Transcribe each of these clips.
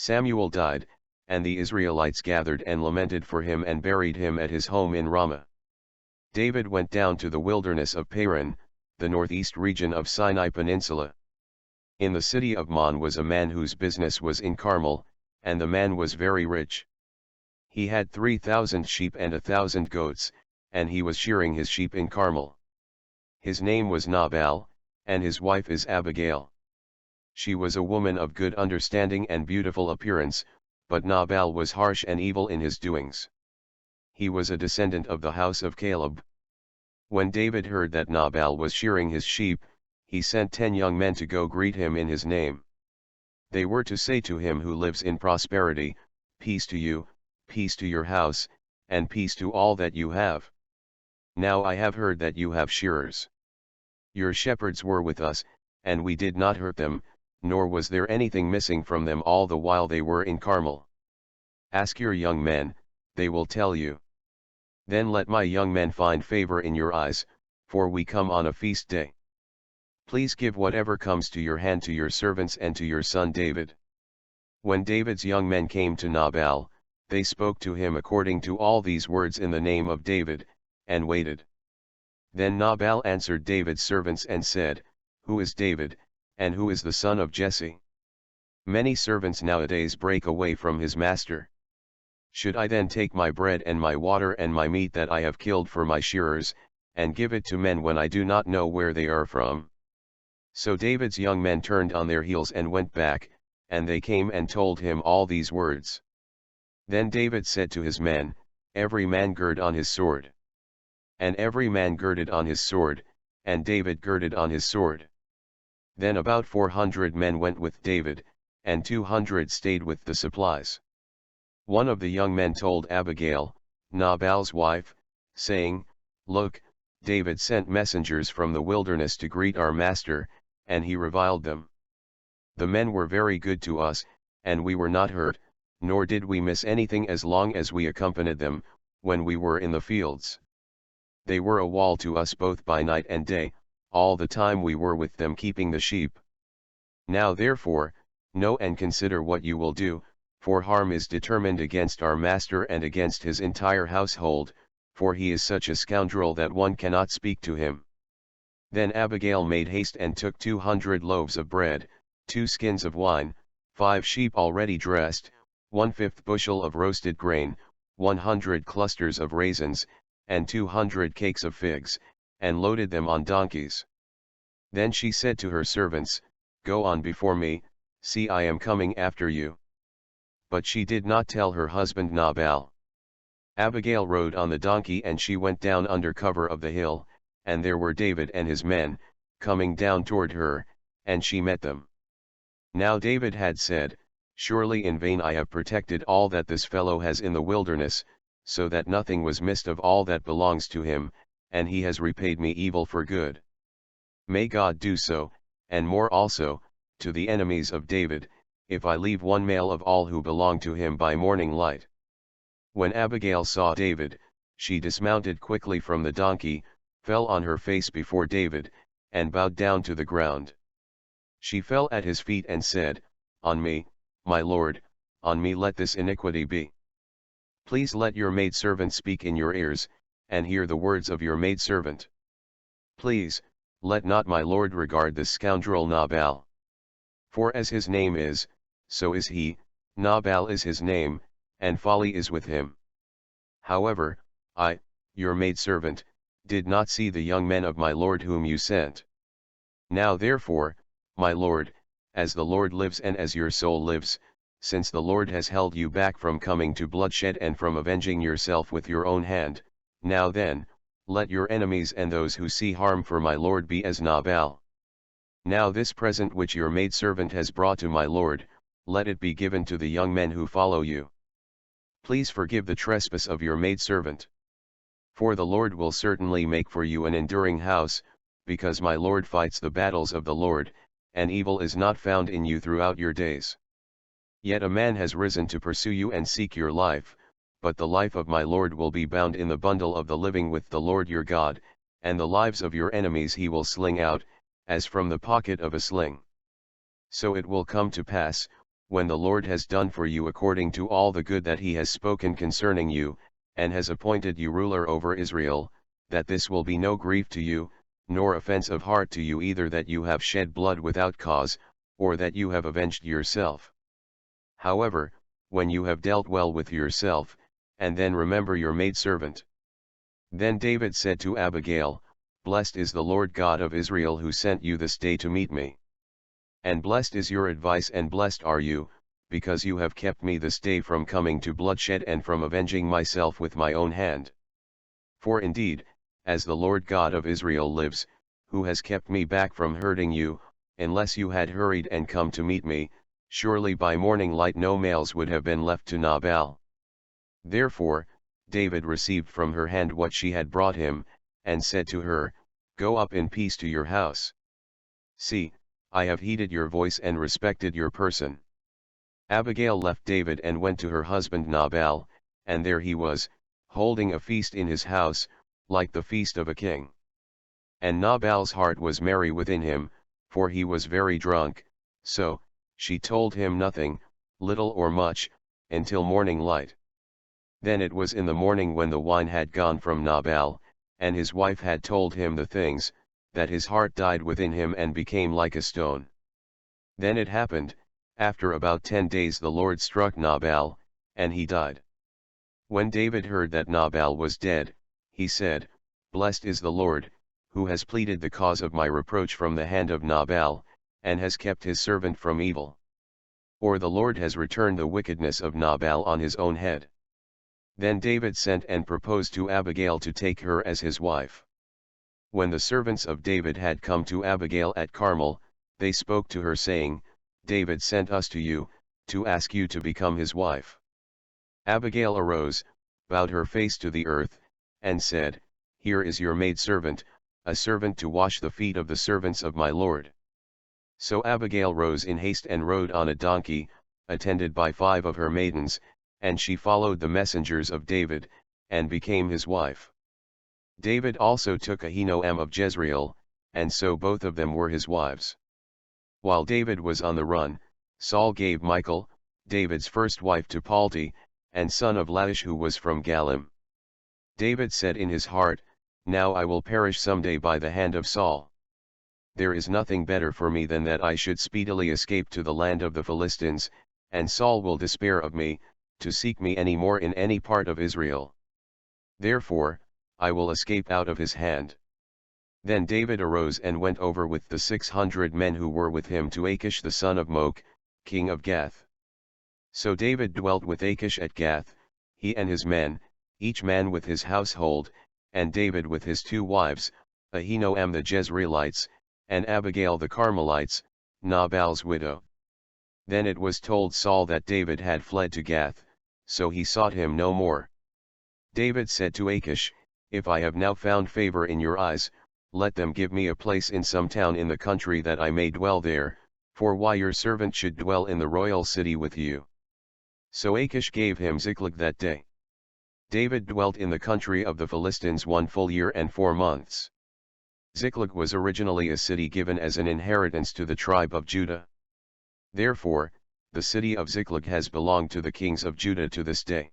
Samuel died, and the Israelites gathered and lamented for him and buried him at his home in Ramah. David went down to the wilderness of Paran, the northeast region of Sinai Peninsula. In the city of Man was a man whose business was in Carmel, and the man was very rich. He had 3,000 sheep and 1,000 goats, and he was shearing his sheep in Carmel. His name was Nabal, and his wife is Abigail. She was a woman of good understanding and beautiful appearance, but Nabal was harsh and evil in his doings. He was a descendant of the house of Caleb. When David heard that Nabal was shearing his sheep, he sent 10 young men to go greet him in his name. They were to say to him who lives in prosperity, "Peace to you, peace to your house, and peace to all that you have. Now I have heard that you have shearers. Your shepherds were with us, and we did not hurt them, nor was there anything missing from them all the while they were in Carmel. Ask your young men, they will tell you. Then let my young men find favor in your eyes, for we come on a feast day. Please give whatever comes to your hand to your servants and to your son David." When David's young men came to Nabal, they spoke to him according to all these words in the name of David, and waited. Then Nabal answered David's servants and said, "Who is David, and who is the son of Jesse? Many servants nowadays break away from his master. Should I then take my bread and my water and my meat that I have killed for my shearers, and give it to men when I do not know where they are from?" So David's young men turned on their heels and went back, and they came and told him all these words. Then David said to his men, "Every man gird on his sword." And every man girded on his sword, and David girded on his sword. Then about 400 men went with David, and 200 stayed with the supplies. One of the young men told Abigail, Nabal's wife, saying, "Look, David sent messengers from the wilderness to greet our master, and he reviled them. The men were very good to us, and we were not hurt, nor did we miss anything as long as we accompanied them, when we were in the fields. They were a wall to us both by night and day, all the time we were with them keeping the sheep. Now therefore, know and consider what you will do, for harm is determined against our master and against his entire household, for he is such a scoundrel that one cannot speak to him." Then Abigail made haste and took 200 loaves of bread, 2 skins of wine, 5 sheep already dressed, 1/5 bushel of roasted grain, 100 clusters of raisins, and 200 cakes of figs, and loaded them on donkeys. Then she said to her servants, "Go on before me, see I am coming after you." But she did not tell her husband Nabal. Abigail rode on the donkey and she went down under cover of the hill, and there were David and his men, coming down toward her, and she met them. Now David had said, "Surely in vain I have protected all that this fellow has in the wilderness, so that nothing was missed of all that belongs to him, and he has repaid me evil for good. May God do so, and more also, to the enemies of David, if I leave one male of all who belong to him by morning light." When Abigail saw David, she dismounted quickly from the donkey, fell on her face before David, and bowed down to the ground. She fell at his feet and said, "On me, my lord, on me let this iniquity be. Please let your maidservant speak in your ears, and hear the words of your maidservant. Please, let not my lord regard this scoundrel Nabal. For as his name is, so is he, Nabal is his name, and folly is with him. However, I, your maidservant, did not see the young men of my lord whom you sent. Now therefore, my lord, as the Lord lives and as your soul lives, since the Lord has held you back from coming to bloodshed and from avenging yourself with your own hand, now then, let your enemies and those who see harm for my lord be as Nabal. Now this present which your maidservant has brought to my lord, let it be given to the young men who follow you. Please forgive the trespass of your maidservant. For the Lord will certainly make for you an enduring house, because my lord fights the battles of the Lord, and evil is not found in you throughout your days. Yet a man has risen to pursue you and seek your life, but the life of my lord will be bound in the bundle of the living with the Lord your God, and the lives of your enemies he will sling out, as from the pocket of a sling. So it will come to pass, when the Lord has done for you according to all the good that he has spoken concerning you, and has appointed you ruler over Israel, that this will be no grief to you, nor offense of heart to you either that you have shed blood without cause, or that you have avenged yourself. However, when you have dealt well with yourself, and then remember your maidservant. Then David said to Abigail, Blessed is the Lord God of Israel who sent you this day to meet me. And blessed is your advice and blessed are you, because you have kept me this day from coming to bloodshed and from avenging myself with my own hand. For indeed, as the Lord God of Israel lives, who has kept me back from hurting you, unless you had hurried and come to meet me, surely by morning light no males would have been left to Nabal. Therefore, David received from her hand what she had brought him, and said to her, Go up in peace to your house. See, I have heeded your voice and respected your person. Abigail left David and went to her husband Nabal, and there he was, holding a feast in his house, like the feast of a king. And Nabal's heart was merry within him, for he was very drunk, so she told him nothing, little or much, until morning light. Then it was in the morning when the wine had gone from Nabal, and his wife had told him the things, that his heart died within him and became like a stone. Then it happened, after about 10 days the Lord struck Nabal, and he died. When David heard that Nabal was dead, he said, Blessed is the Lord, who has pleaded the cause of my reproach from the hand of Nabal, and has kept his servant from evil. Or the Lord has returned the wickedness of Nabal on his own head. Then David sent and proposed to Abigail to take her as his wife. When the servants of David had come to Abigail at Carmel, they spoke to her saying, David sent us to you, to ask you to become his wife. Abigail arose, bowed her face to the earth, and said, Here is your maidservant, a servant to wash the feet of the servants of my Lord. So Abigail rose in haste and rode on a donkey, attended by 5 of her maidens, and she followed the messengers of David, and became his wife. David also took Ahinoam of Jezreel, and so both of them were his wives. While David was on the run, Saul gave Michal, David's first wife to Palti, and son of Laish who was from Galim. David said in his heart, Now I will perish someday by the hand of Saul. There is nothing better for me than that I should speedily escape to the land of the Philistines, and Saul will despair of me, to seek me any more in any part of Israel. Therefore, I will escape out of his hand. Then David arose and went over with the 600 men who were with him to Achish the son of Moch, king of Gath. So David dwelt with Achish at Gath, he and his men, each man with his household, and David with his 2 wives, Ahinoam the Jezreelites, and Abigail the Carmelites, Nabal's widow. Then it was told Saul that David had fled to Gath, so he sought him no more. David said to Achish, If I have now found favor in your eyes, let them give me a place in some town in the country that I may dwell there, for why your servant should dwell in the royal city with you. So Achish gave him Ziklag that day. David dwelt in the country of the Philistines 1 full year and 4 months. Ziklag was originally a city given as an inheritance to the tribe of Judah. Therefore, the city of Ziklag has belonged to the kings of Judah to this day.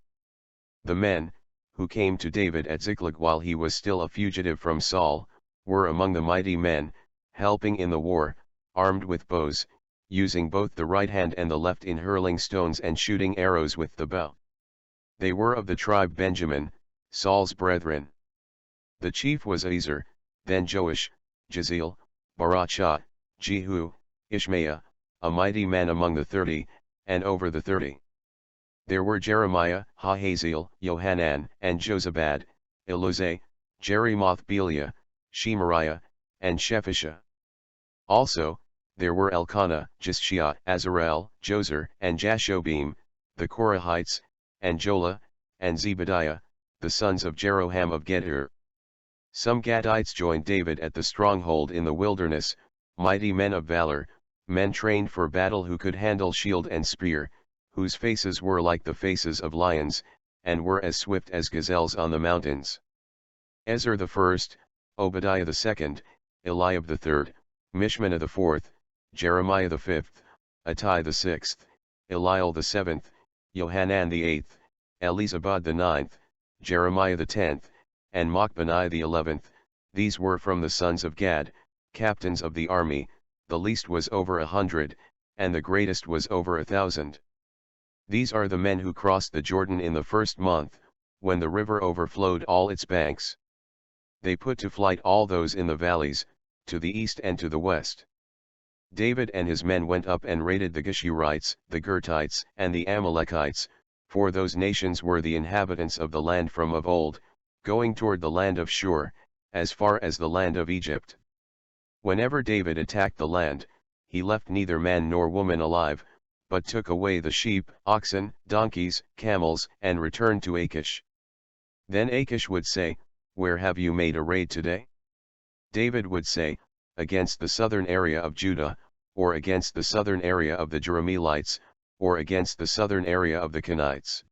The men, who came to David at Ziklag while he was still a fugitive from Saul, were among the mighty men, helping in the war, armed with bows, using both the right hand and the left in hurling stones and shooting arrows with the bow. They were of the tribe Benjamin, Saul's brethren. The chief was Ezer, then Joash, Jeziel, Barachah, Jehu, Ishmaiah, a mighty man among the 30, and over the 30. There were Jeremiah, Hahaziel, Johanan, and Jozabad, Elozeh, Jerimoth-Bealiah, Shemariah, and Shephisha. Also, there were Elkanah, Jishshiah, Azarel, Jozer, and Jashobim, the Korahites, and Jola, and Zebadiah, the sons of Jeroham of Gedher. Some Gadites joined David at the stronghold in the wilderness, mighty men of valor, men trained for battle who could handle shield and spear, whose faces were like the faces of lions, and were as swift as gazelles on the mountains. Ezer the first, Obadiah the second, Eliab the third, Mishmannah the fourth, Jeremiah the fifth, Attai the sixth, Eliel the 7th, Johanan the 8th, Elizabad the 9th, Jeremiah the 10th, and Machbani the 11th. These were from the sons of Gad, captains of the army. The least was over 100, and the greatest was over 1,000. These are the men who crossed the Jordan in the first month, when the river overflowed all its banks. They put to flight all those in the valleys, to the east and to the west. David and his men went up and raided the Geshurites, the Girtites, and the Amalekites, for those nations were the inhabitants of the land from of old, going toward the land of Shur, as far as the land of Egypt. Whenever David attacked the land, he left neither man nor woman alive, but took away the sheep, oxen, donkeys, camels, and returned to Achish. Then Achish would say, "Where have you made a raid today?" David would say, "Against the southern area of Judah, or against the southern area of the Jerahmeelites, or against the southern area of the Kenites."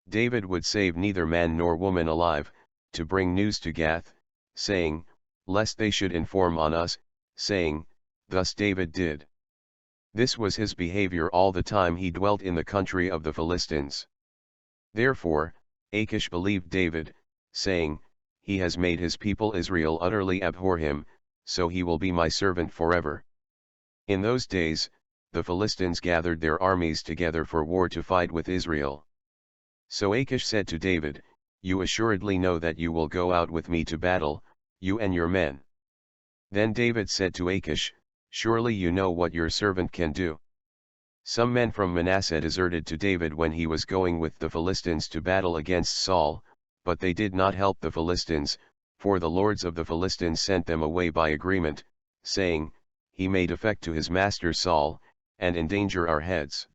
David would save neither man nor woman alive, to bring news to Gath, saying, lest they should inform on us, saying, "Thus David did." This was his behavior all the time he dwelt in the country of the Philistines. Therefore, Achish believed David, saying, "He has made his people Israel utterly abhor him, so he will be my servant forever." In those days, the Philistines gathered their armies together for war to fight with Israel. So Achish said to David, "You assuredly know that you will go out with me to battle, you and your men." Then David said to Achish, "Surely you know what your servant can do." Some men from Manasseh deserted to David when he was going with the Philistines to battle against Saul, but they did not help the Philistines, for the lords of the Philistines sent them away by agreement, saying, "He may defect to his master Saul, and endanger our heads."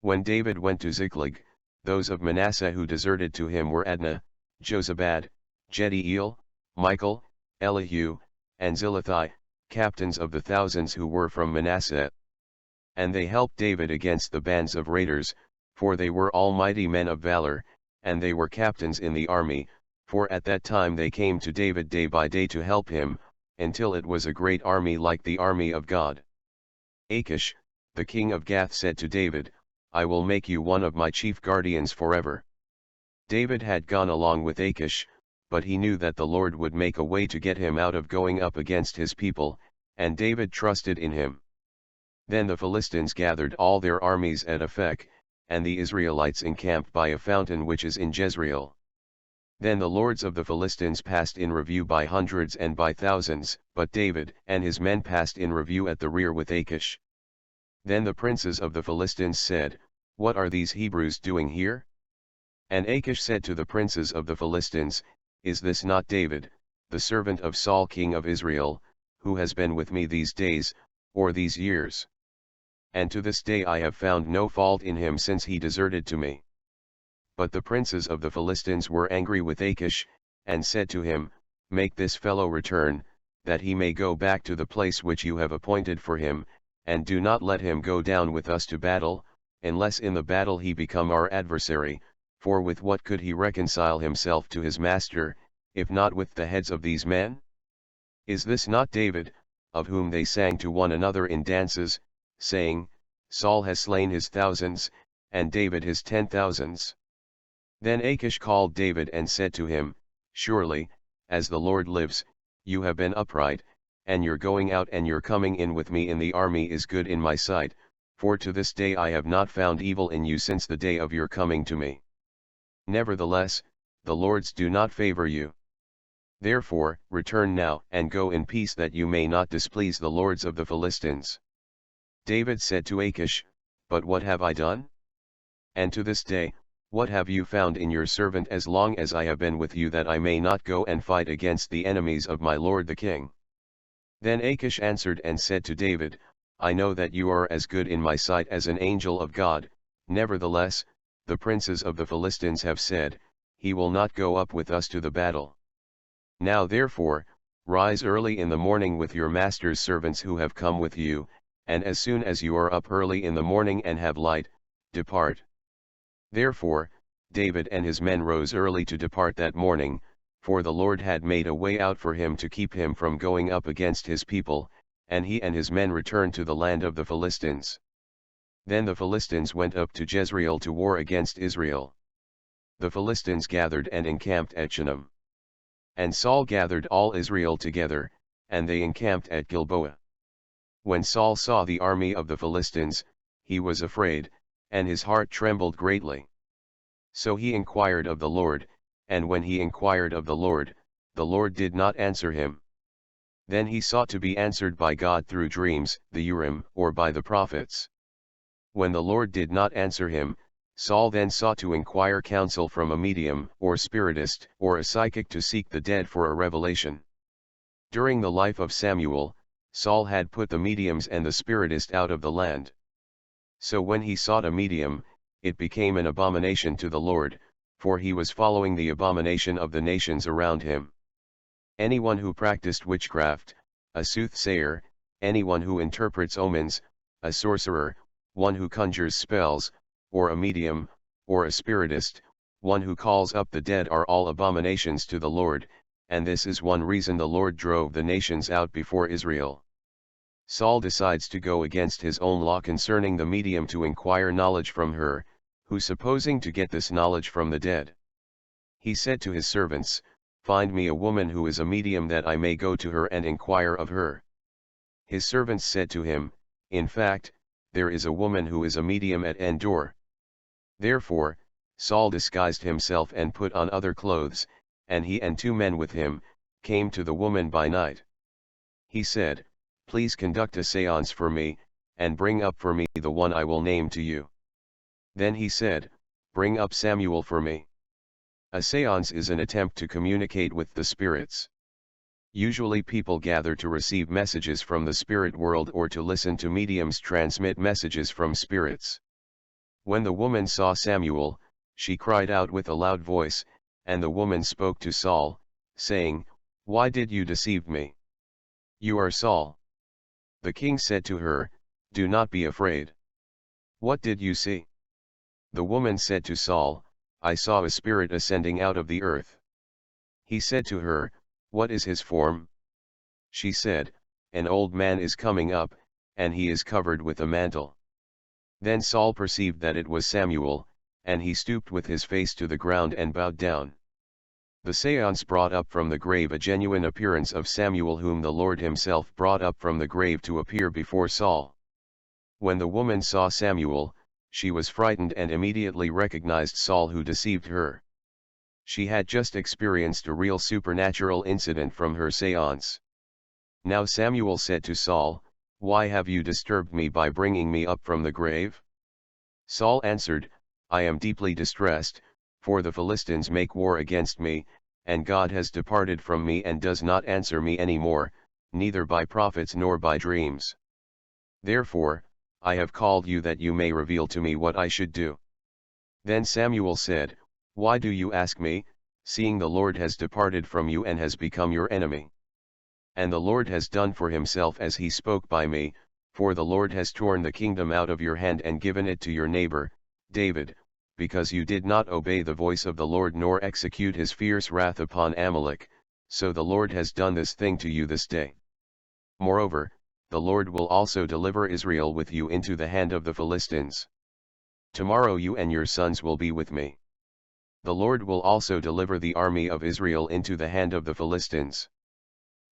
When David went to Ziklag, those of Manasseh who deserted to him were Adnah, Jozabad, Jediel, Michael, Elihu, and Zillethai, captains of the thousands who were from Manasseh. And they helped David against the bands of raiders, for they were all mighty men of valor, and they were captains in the army, for at that time they came to David day by day to help him, until it was a great army like the army of God. Achish, the king of Gath, said to David, "I will make you one of my chief guardians forever." David had gone along with Achish, but he knew that the Lord would make a way to get him out of going up against his people, and David trusted in him. Then the Philistines gathered all their armies at Aphek, and the Israelites encamped by a fountain which is in Jezreel. Then the lords of the Philistines passed in review by hundreds and by thousands, but David and his men passed in review at the rear with Achish. Then the princes of the Philistines said, "What are these Hebrews doing here?" And Achish said to the princes of the Philistines, "Is this not David, the servant of Saul king of Israel, who has been with me these days, or these years? And to this day I have found no fault in him since he deserted to me." But the princes of the Philistines were angry with Achish, and said to him, "Make this fellow return, that he may go back to the place which you have appointed for him, and do not let him go down with us to battle, unless in the battle he become our adversary, for with what could he reconcile himself to his master, if not with the heads of these men? Is this not David, of whom they sang to one another in dances, saying, Saul has slain his thousands, and David his 10,000s? Then Achish called David and said to him, "Surely, as the Lord lives, you have been upright, and your going out and your coming in with me in the army is good in my sight, for to this day I have not found evil in you since the day of your coming to me. Nevertheless, the lords do not favor you. Therefore, return now and go in peace, that you may not displease the lords of the Philistines." David said to Achish, "But what have I done? And to this day, what have you found in your servant as long as I have been with you, that I may not go and fight against the enemies of my lord the king?" Then Achish answered and said to David, "I know that you are as good in my sight as an angel of God, nevertheless, the princes of the Philistines have said, He will not go up with us to the battle. Now therefore, rise early in the morning with your master's servants who have come with you, and as soon as you are up early in the morning and have light, depart." Therefore, David and his men rose early to depart that morning, for the Lord had made a way out for him to keep him from going up against his people, and he and his men returned to the land of the Philistines. Then the Philistines went up to Jezreel to war against Israel. The Philistines gathered and encamped at Shunem. And Saul gathered all Israel together, and they encamped at Gilboa. When Saul saw the army of the Philistines, he was afraid, and his heart trembled greatly. So he inquired of the Lord, and when he inquired of the Lord did not answer him. Then he sought to be answered by God through dreams, the Urim, or by the prophets. When the Lord did not answer him, Saul then sought to inquire counsel from a medium, or spiritist, or a psychic to seek the dead for a revelation. During the life of Samuel, Saul had put the mediums and the spiritist out of the land. So when he sought a medium, it became an abomination to the Lord, for he was following the abomination of the nations around him. Anyone who practiced witchcraft, a soothsayer, anyone who interprets omens, a sorcerer, one who conjures spells, or a medium, or a spiritist, one who calls up the dead are all abominations to the Lord, and this is one reason the Lord drove the nations out before Israel. Saul decides to go against his own law concerning the medium to inquire knowledge from her, who supposing to get this knowledge from the dead. He said to his servants, "Find me a woman who is a medium that I may go to her and inquire of her." His servants said to him, "In fact, there is a woman who is a medium at Endor." Therefore, Saul disguised himself and put on other clothes, and he and 2 men with him, came to the woman by night. He said, "Please conduct a séance for me, and bring up for me the one I will name to you." Then he said, "Bring up Samuel for me." A séance is an attempt to communicate with the spirits. Usually people gather to receive messages from the spirit world or to listen to mediums transmit messages from spirits. When the woman saw Samuel, she cried out with a loud voice, and the woman spoke to Saul, saying, "Why did you deceive me? You are Saul." The king said to her, "Do not be afraid. What did you see?" The woman said to Saul, "I saw a spirit ascending out of the earth." He said to her, "What is his form?" She said, "An old man is coming up, and he is covered with a mantle." Then Saul perceived that it was Samuel, and he stooped with his face to the ground and bowed down. The séance brought up from the grave a genuine appearance of Samuel, whom the Lord himself brought up from the grave to appear before Saul. When the woman saw Samuel, she was frightened and immediately recognized Saul, who deceived her. She had just experienced a real supernatural incident from her séance. Now Samuel said to Saul, "Why have you disturbed me by bringing me up from the grave?" Saul answered, "I am deeply distressed, for the Philistines make war against me, and God has departed from me and does not answer me any more, neither by prophets nor by dreams. Therefore, I have called you that you may reveal to me what I should do." Then Samuel said, "Why do you ask me, seeing the Lord has departed from you and has become your enemy? And the Lord has done for himself as he spoke by me, for the Lord has torn the kingdom out of your hand and given it to your neighbor, David, because you did not obey the voice of the Lord nor execute his fierce wrath upon Amalek, so the Lord has done this thing to you this day. Moreover, the Lord will also deliver Israel with you into the hand of the Philistines. Tomorrow you and your sons will be with me. The Lord will also deliver the army of Israel into the hand of the Philistines."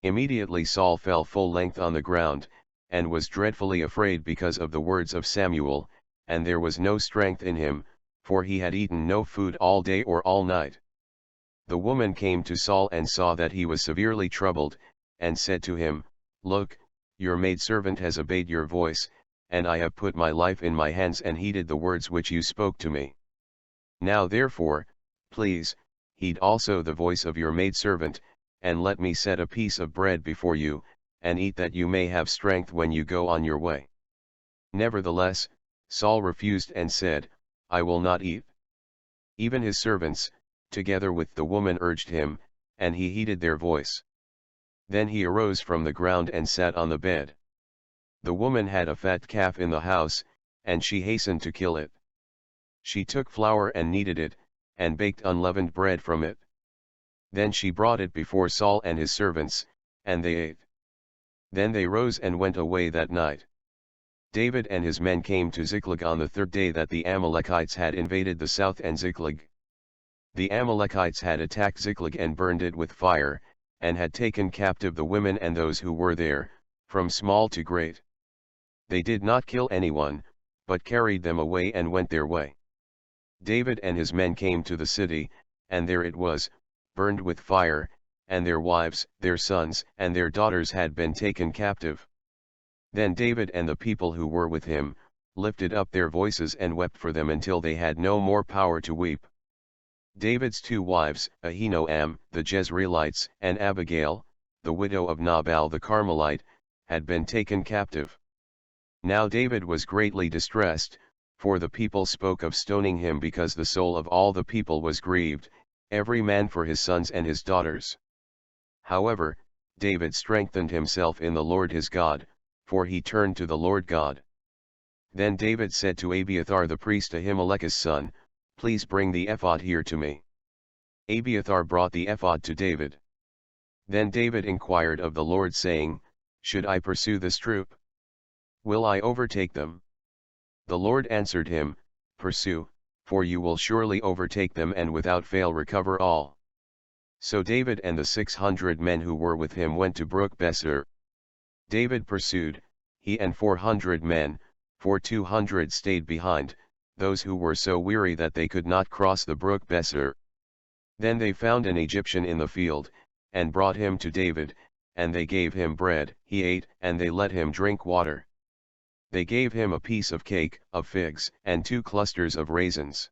Immediately Saul fell full length on the ground, and was dreadfully afraid because of the words of Samuel, and there was no strength in him, for he had eaten no food all day or all night. The woman came to Saul and saw that he was severely troubled, and said to him, "Look, your maidservant has obeyed your voice, and I have put my life in my hands and heeded the words which you spoke to me. Now therefore, please, heed also the voice of your maidservant, and let me set a piece of bread before you, and eat that you may have strength when you go on your way." Nevertheless, Saul refused and said, "I will not eat." Even his servants, together with the woman, urged him, and he heeded their voice. Then he arose from the ground and sat on the bed. The woman had a fat calf in the house, and she hastened to kill it. She took flour and kneaded it, and baked unleavened bread from it. Then she brought it before Saul and his servants, and they ate. Then they rose and went away that night. David and his men came to Ziklag on the third day that the Amalekites had invaded the south and Ziklag. The Amalekites had attacked Ziklag and burned it with fire, and had taken captive the women and those who were there, from small to great. They did not kill anyone, but carried them away and went their way. David and his men came to the city, and there it was, burned with fire, and their wives, their sons, and their daughters had been taken captive. Then David and the people who were with him, lifted up their voices and wept for them until they had no more power to weep. David's two wives, Ahinoam, the Jezreelites, and Abigail, the widow of Nabal the Carmelite, had been taken captive. Now David was greatly distressed, for the people spoke of stoning him because the soul of all the people was grieved, every man for his sons and his daughters. However, David strengthened himself in the Lord his God, for he turned to the Lord God. Then David said to Abiathar the priest, Ahimelech's son, "Please bring the ephod here to me." Abiathar brought the ephod to David. Then David inquired of the Lord, saying, "Should I pursue this troop? Will I overtake them?" The Lord answered him, "Pursue, for you will surely overtake them and without fail recover all." So David and the 600 men who were with him went to Brook Besor. David pursued, he and 400 men, for 200 stayed behind, those who were so weary that they could not cross the brook Besor. Then they found an Egyptian in the field, and brought him to David, and they gave him bread, he ate, and they let him drink water. They gave him a piece of cake, of figs, and 2 clusters of raisins.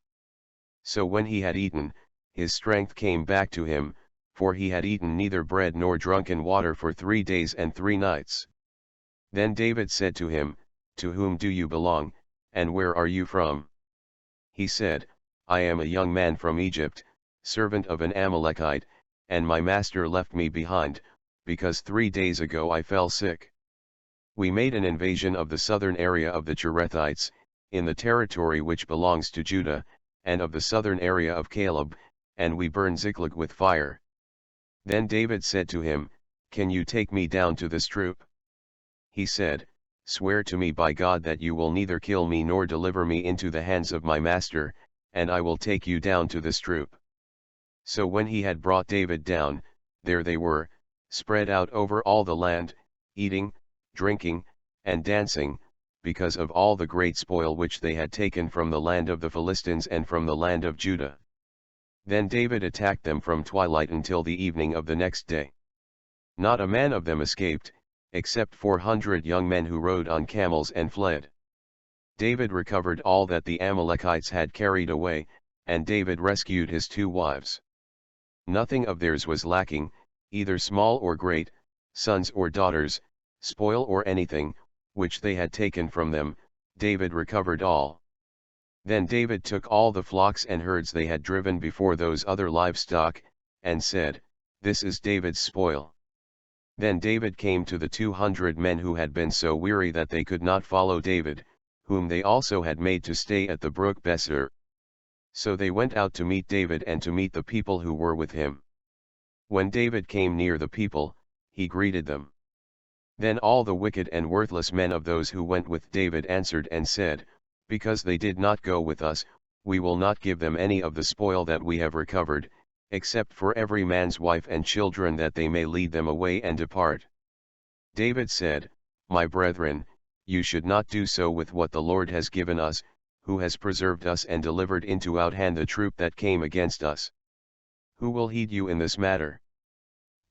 So when he had eaten, his strength came back to him, for he had eaten neither bread nor drunken water for 3 days and 3 nights. Then David said to him, "To whom do you belong, and where are you from?" He said, "I am a young man from Egypt, servant of an Amalekite, and my master left me behind, because 3 days ago I fell sick. We made an invasion of the southern area of the Cherethites, in the territory which belongs to Judah, and of the southern area of Caleb, and we burned Ziklag with fire." Then David said to him, "Can you take me down to this troop?" He said, "Swear to me by God that you will neither kill me nor deliver me into the hands of my master, and I will take you down to this troop." So when he had brought David down, there they were, spread out over all the land, eating, drinking, and dancing, because of all the great spoil which they had taken from the land of the Philistines and from the land of Judah. Then David attacked them from twilight until the evening of the next day. Not a man of them escaped, except 400 young men who rode on camels and fled. David recovered all that the Amalekites had carried away, and David rescued his 2 wives. Nothing of theirs was lacking, either small or great, sons or daughters, spoil or anything, which they had taken from them, David recovered all. Then David took all the flocks and herds they had driven before those other livestock, and said, "This is David's spoil." Then David came to the 200 men who had been so weary that they could not follow David, whom they also had made to stay at the brook Besor. So they went out to meet David and to meet the people who were with him. When David came near the people, he greeted them. Then all the wicked and worthless men of those who went with David answered and said, "Because they did not go with us, we will not give them any of the spoil that we have recovered, except for every man's wife and children, that they may lead them away and depart." David said, "My brethren, you should not do so with what the Lord has given us, who has preserved us and delivered into our hand the troop that came against us. Who will heed you in this matter?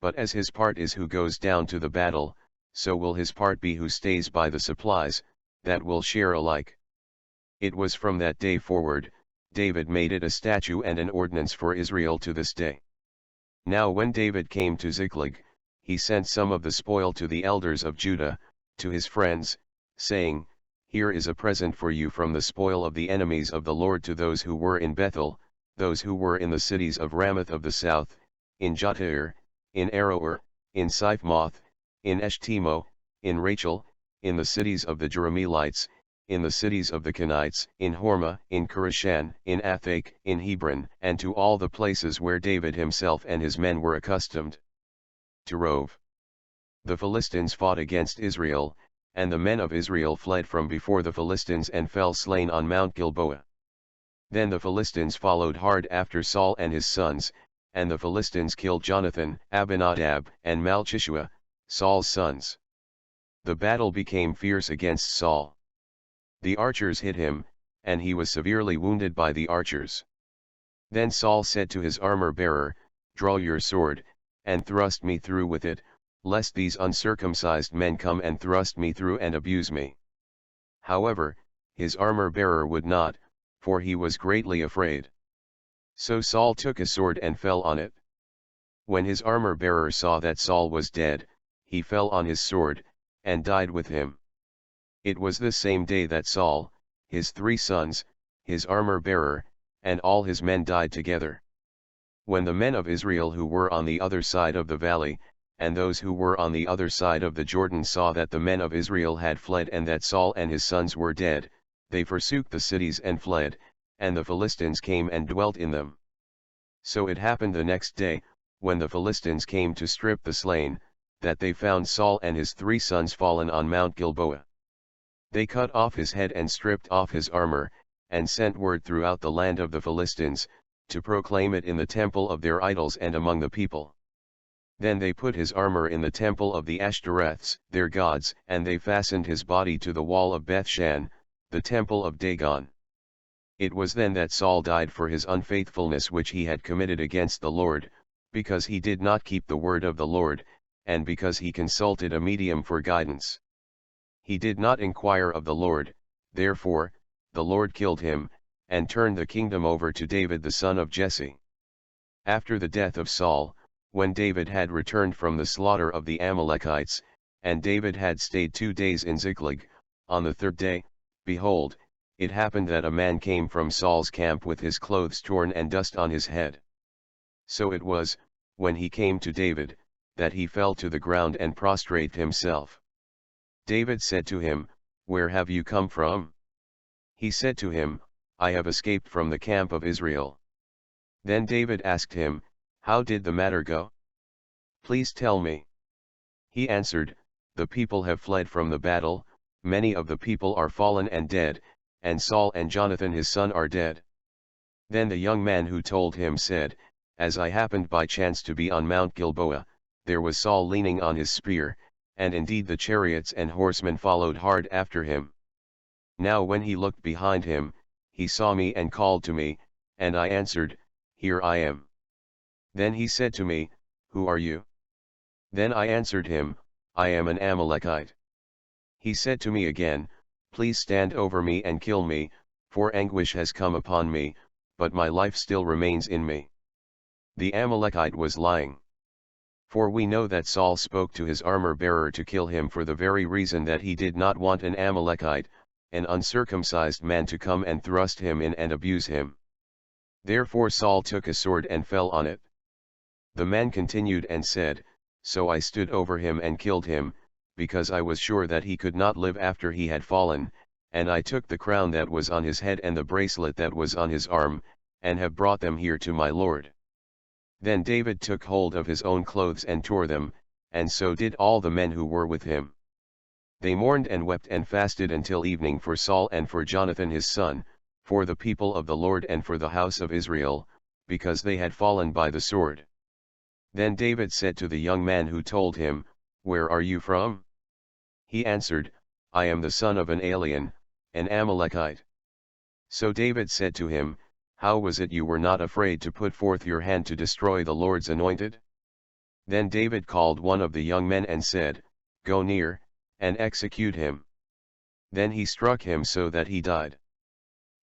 But as his part is who goes down to the battle, so will his part be who stays by the supplies, that will share alike." It was from that day forward, David made it a statute and an ordinance for Israel to this day. Now when David came to Ziklag, he sent some of the spoil to the elders of Judah, to his friends, saying, "Here is a present for you from the spoil of the enemies of the Lord to those who were in Bethel, those who were in the cities of Ramoth of the south, in Jattir, in Aroer, in Siphmoth, in Eshtemo, in Rachel, in the cities of the Jerahmeelites, in the cities of the Kenites, in Hormah, in Kurashan, in Athak, in Hebron, and to all the places where David himself and his men were accustomed to rove." The Philistines fought against Israel, and the men of Israel fled from before the Philistines and fell slain on Mount Gilboa. Then the Philistines followed hard after Saul and his sons, and the Philistines killed Jonathan, Abinadab, and Malchishua, Saul's sons. The battle became fierce against Saul. The archers hit him, and he was severely wounded by the archers. Then Saul said to his armor-bearer, "Draw your sword, and thrust me through with it, lest these uncircumcised men come and thrust me through and abuse me." However, his armor-bearer would not, for he was greatly afraid. So Saul took a sword and fell on it. When his armor-bearer saw that Saul was dead, he fell on his sword, and died with him. It was the same day that Saul, his 3 sons, his armor-bearer, and all his men died together. When the men of Israel who were on the other side of the valley, and those who were on the other side of the Jordan saw that the men of Israel had fled and that Saul and his sons were dead, they forsook the cities and fled, and the Philistines came and dwelt in them. So it happened the next day, when the Philistines came to strip the slain, that they found Saul and his 3 sons fallen on Mount Gilboa. They cut off his head and stripped off his armor, and sent word throughout the land of the Philistines, to proclaim it in the temple of their idols and among the people. Then they put his armor in the temple of the Ashtoreths, their gods, and they fastened his body to the wall of Bethshan, the temple of Dagon. It was then that Saul died for his unfaithfulness which he had committed against the Lord, because he did not keep the word of the Lord, and because he consulted a medium for guidance. He did not inquire of the Lord, therefore, the Lord killed him, and turned the kingdom over to David the son of Jesse. After the death of Saul, when David had returned from the slaughter of the Amalekites, and David had stayed 2 days in Ziklag, on the 3rd day, behold, it happened that a man came from Saul's camp with his clothes torn and dust on his head. So it was, when he came to David, that he fell to the ground and prostrated himself. David said to him, "Where have you come from?" He said to him, "I have escaped from the camp of Israel." Then David asked him, "How did the matter go? Please tell me." He answered, "The people have fled from the battle, many of the people are fallen and dead, and Saul and Jonathan his son are dead." Then the young man who told him said, "As I happened by chance to be on Mount Gilboa, there was Saul leaning on his spear, and indeed the chariots and horsemen followed hard after him. Now when he looked behind him, he saw me and called to me, and I answered, 'Here I am.' Then he said to me, 'Who are you?' Then I answered him, 'I am an Amalekite.' He said to me again, 'Please stand over me and kill me, for anguish has come upon me, but my life still remains in me.' The Amalekite was lying. For we know that Saul spoke to his armor-bearer to kill him for the very reason that he did not want an Amalekite, an uncircumcised man, to come and thrust him in and abuse him. Therefore Saul took a sword and fell on it. The man continued and said, 'So I stood over him and killed him, because I was sure that he could not live after he had fallen, and I took the crown that was on his head and the bracelet that was on his arm, and have brought them here to my lord.' Then David took hold of his own clothes and tore them, and so did all the men who were with him. They mourned and wept and fasted until evening for Saul and for Jonathan his son, for the people of the Lord and for the house of Israel, because they had fallen by the sword. Then David said to the young man who told him, 'Where are you from?' He answered, 'I am the son of an alien, an Amalekite.' So David said to him, 'How was it you were not afraid to put forth your hand to destroy the Lord's anointed?' Then David called one of the young men and said, 'Go near, and execute him.' Then he struck him so that he died.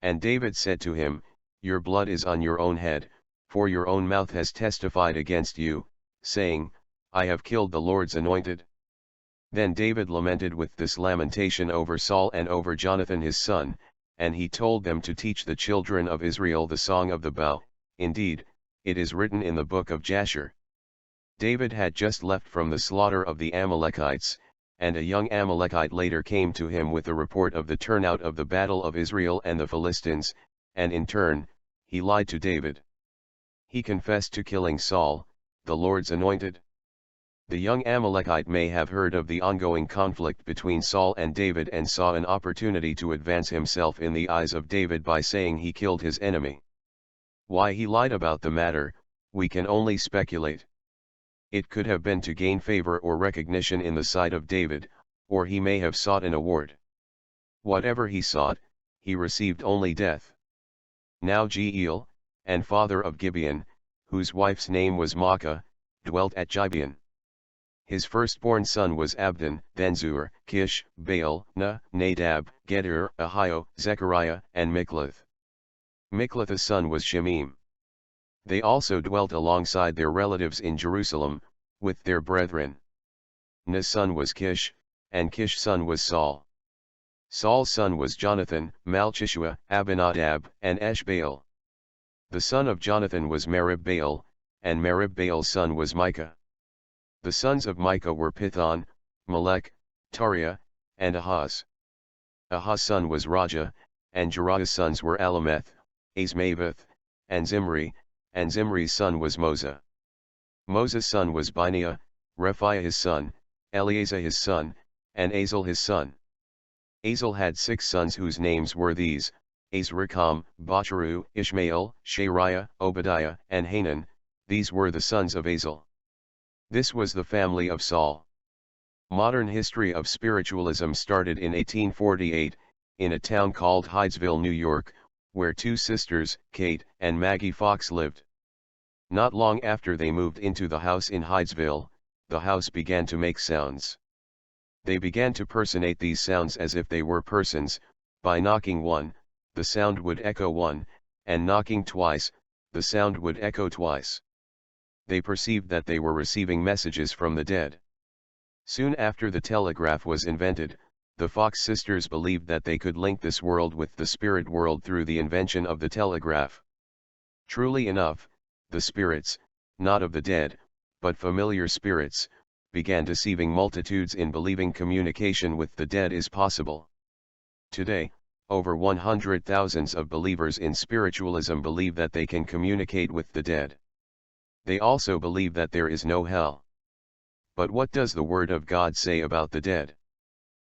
And David said to him, 'Your blood is on your own head, for your own mouth has testified against you, saying, I have killed the Lord's anointed.' Then David lamented with this lamentation over Saul and over Jonathan his son, and he told them to teach the children of Israel the song of the bow. Indeed, it is written in the book of Jasher. David had just left from the slaughter of the Amalekites, and a young Amalekite later came to him with a report of the turnout of the battle of Israel and the Philistines, and in turn, he lied to David. He confessed to killing Saul, the Lord's anointed. The young Amalekite may have heard of the ongoing conflict between Saul and David and saw an opportunity to advance himself in the eyes of David by saying he killed his enemy. Why he lied about the matter, we can only speculate. It could have been to gain favor or recognition in the sight of David, or he may have sought an award. Whatever he sought, he received only death. Now Jeiel, and father of Gibeon, whose wife's name was Maacah, dwelt at Gibeon. His firstborn son was Abdon, then Zur, Kish, Baal, Nadab, Gedor, Ahio, Zechariah, and Mikloth. Mikloth's son was Shemim. They also dwelt alongside their relatives in Jerusalem, with their brethren. Na's son was Kish, and Kish's son was Saul. Saul's son was Jonathan, Malchishua, Abinadab, and Eshbaal. The son of Jonathan was Merib-Baal, and Merib-Baal's son was Micah. The sons of Micah were Pithon, Melech, Tariah, and Ahaz. Ahaz's son was Raja, and Jerah's sons were Alameth, Azmaveth, and Zimri, and Zimri's son was Moza. Moza's son was Bineah, Rephiah his son, Eleazar his son, and Azel his son. Azel had 6 sons whose names were these: Azrikam, Bacharu, Ishmael, Shariah, Obadiah, and Hanan. These were the sons of Azel. This was the family of Saul. Modern history of spiritualism started in 1848, in a town called Hydesville, New York, where 2 sisters, Kate and Maggie Fox, lived. Not long after they moved into the house in Hydesville, the house began to make sounds. They began to personate these sounds as if they were persons. By knocking 1, the sound would echo 1, and knocking twice, the sound would echo twice. They perceived that they were receiving messages from the dead. Soon after the telegraph was invented, the Fox sisters believed that they could link this world with the spirit world through the invention of the telegraph. Truly enough, the spirits, not of the dead, but familiar spirits, began deceiving multitudes in believing communication with the dead is possible. Today, over 100,000 of believers in spiritualism believe that they can communicate with the dead. They also believe that there is no hell. But what does the Word of God say about the dead?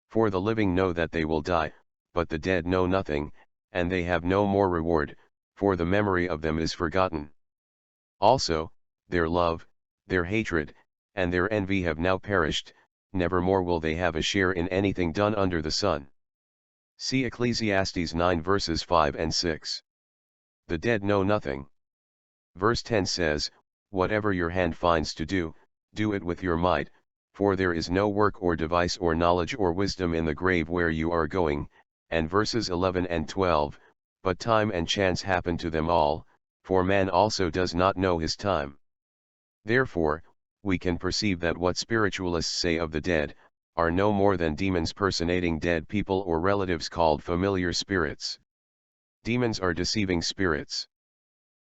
For the living know that they will die, but the dead know nothing, and they have no more reward, for the memory of them is forgotten. Also, their love, their hatred, and their envy have now perished, never more will they have a share in anything done under the sun. See Ecclesiastes 9 verses 5 and 6. The dead know nothing. Verse 10 says, "Whatever your hand finds to do, do it with your might, for there is no work or device or knowledge or wisdom in the grave where you are going," and verses 11 and 12, "But time and chance happen to them all, for man also does not know his time." Therefore, we can perceive that what spiritualists say of the dead, are no more than demons personating dead people or relatives called familiar spirits. Demons are deceiving spirits.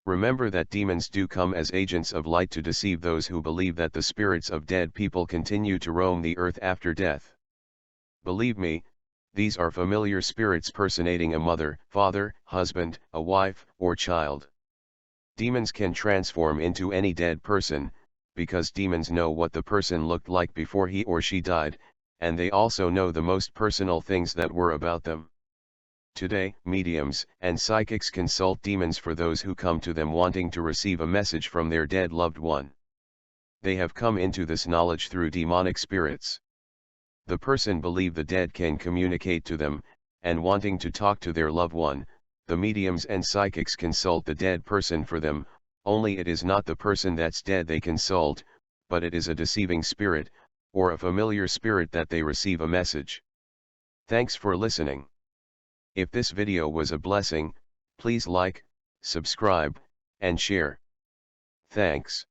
Remember that demons do come as agents of light to deceive those who believe that the spirits of dead people continue to roam the earth after death. Believe me, these are familiar spirits personating a mother, father, husband, a wife, or child. Demons can transform into any dead person, because demons know what the person looked like before he or she died, and they also know the most personal things that were about them. Today, mediums and psychics consult demons for those who come to them wanting to receive a message from their dead loved one. They have come into this knowledge through demonic spirits. The person believe the dead can communicate to them, and wanting to talk to their loved one, the mediums and psychics consult the dead person for them, only it is not the person that's dead they consult, but it is a deceiving spirit, or a familiar spirit that they receive a message. Thanks for listening. If this video was a blessing, please like, subscribe, and share. Thanks.